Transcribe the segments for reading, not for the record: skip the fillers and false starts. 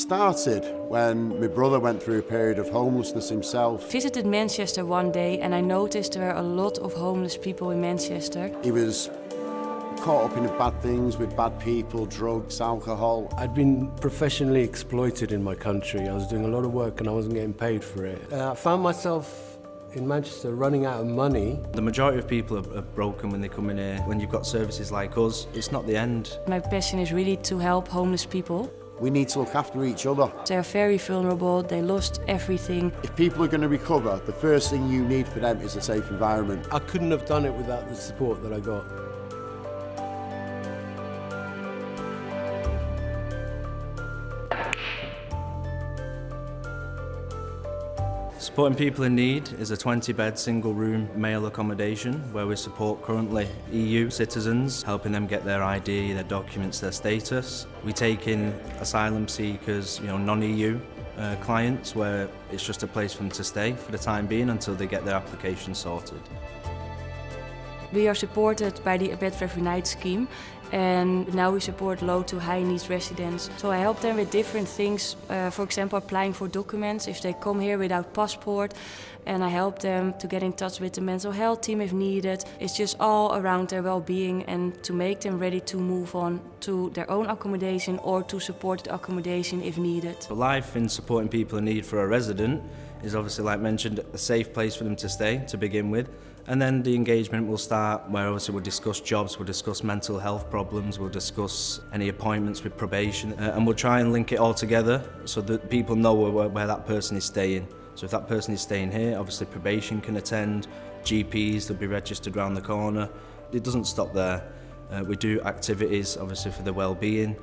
started when my brother went through a period of homelessness himself. Visited Manchester one day and I noticed there were a lot of homeless people in Manchester. He was caught up in bad things with bad people, drugs, alcohol. I'd been professionally exploited in my country. I was doing a lot of work and I wasn't getting paid for it. I found myself in Manchester running out of money. The majority of people are broken when they come in here. When you've got services like us, it's not the end. My passion is really to help homeless people. We need to look after each other. They're very vulnerable, they lost everything. If people are going to recover, the first thing you need for them is a safe environment. I couldn't have done it without the support that I got. Supporting People in Need is a 20-bed single-room male accommodation where we support currently EU citizens, helping them get their ID, their documents, their status. We take in asylum seekers, non-EU clients, where it's just a place for them to stay for the time being until they get their application sorted. We are supported by the Bed for Every Night scheme, and now we support low to high needs residents. So I help them with different things, for example applying for documents if they come here without passport, and I help them to get in touch with the mental health team if needed. It's just all around their well-being and to make them ready to move on to their own accommodation or to support the accommodation if needed. The life in Supporting People in Need for a resident is obviously, like mentioned, a safe place for them to stay to begin with. And then the engagement will start where obviously we'll discuss jobs, we'll discuss mental health problems, we'll discuss any appointments with probation, and we'll try and link it all together so that people know where that person is staying. So if that person is staying here, obviously probation can attend, GPs, they'll be registered around the corner. It doesn't stop there. We do activities obviously for the well-being,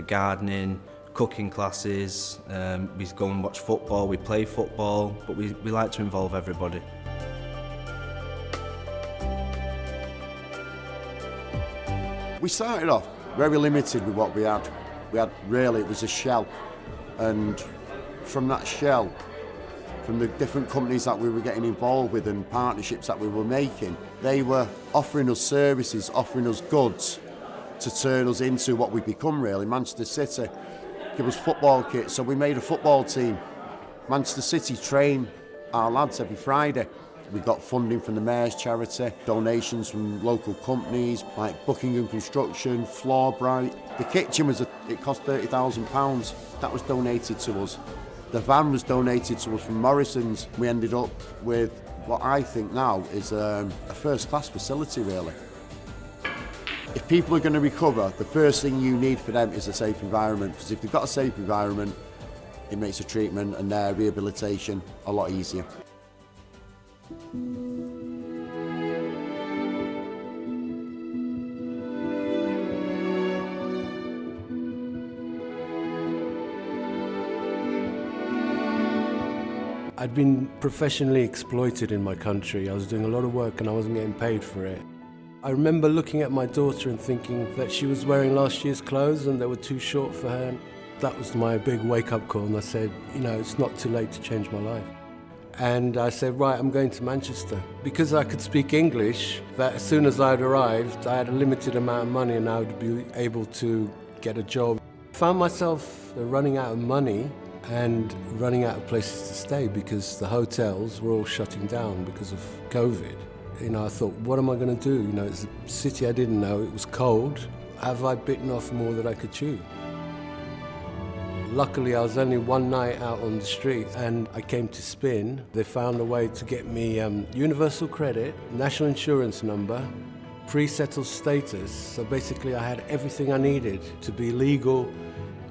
gardening, cooking classes, we go and watch football, we play football, but we like to involve everybody. We started off very limited with what we had. It was a shell. And from that shell, from the different companies that we were getting involved with and partnerships that we were making, they were offering us services, offering us goods to turn us into what we've become really. Manchester City give us football kits, so we made a football team. Manchester City train our lads every Friday. We got funding from the Mayor's charity, donations from local companies like Buckingham Construction, Floorbright. The kitchen it cost £30,000. That was donated to us. The van was donated to us from Morrison's. We ended up with what I think now is a first-class facility really. If people are going to recover, the first thing you need for them is a safe environment, because if they've got a safe environment, it makes the treatment and their rehabilitation a lot easier. I'd been professionally exploited in my country. I was doing a lot of work and I wasn't getting paid for it. I remember looking at my daughter and thinking that she was wearing last year's clothes and they were too short for her. That was my big wake-up call, and I said, it's not too late to change my life. And I said, right, I'm going to Manchester. Because I could speak English, that as soon as I'd arrived, I had a limited amount of money and I would be able to get a job. I found myself running out of money and running out of places to stay because the hotels were all shutting down because of COVID. I thought, what am I going to do? It's a city I didn't know, it was cold. Have I bitten off more than I could chew? Luckily, I was only one night out on the street and I came to Spin. They found a way to get me universal credit, national insurance number, pre-settled status. So basically I had everything I needed to be legal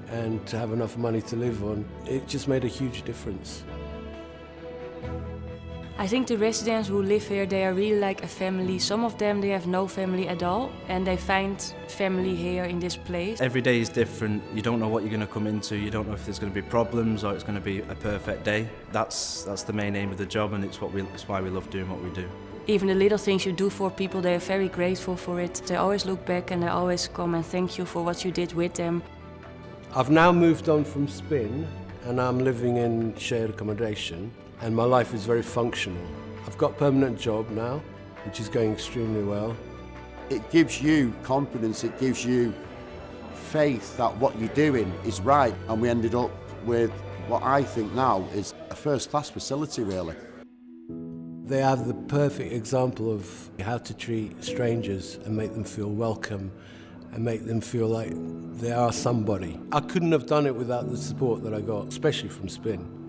and to have enough money to live on. It just made a huge difference. I think the residents who live here, they are really like a family. Some of them, they have no family at all, and they find family here in this place. Every day is different. You don't know what you're going to come into. You don't know if there's going to be problems or it's going to be a perfect day. That's the main aim of the job, and it's why we love doing what we do. Even the little things you do for people, they are very grateful for it. They always look back and they always come and thank you for what you did with them. I've now moved on from Spin and I'm living in shared accommodation. And my life is very functional. I've got a permanent job now, which is going extremely well. It gives you confidence, it gives you faith that what you're doing is right. And we ended up with what I think now is a first-class facility, really. They have the perfect example of how to treat strangers and make them feel welcome and make them feel like they are somebody. I couldn't have done it without the support that I got, especially from Spin.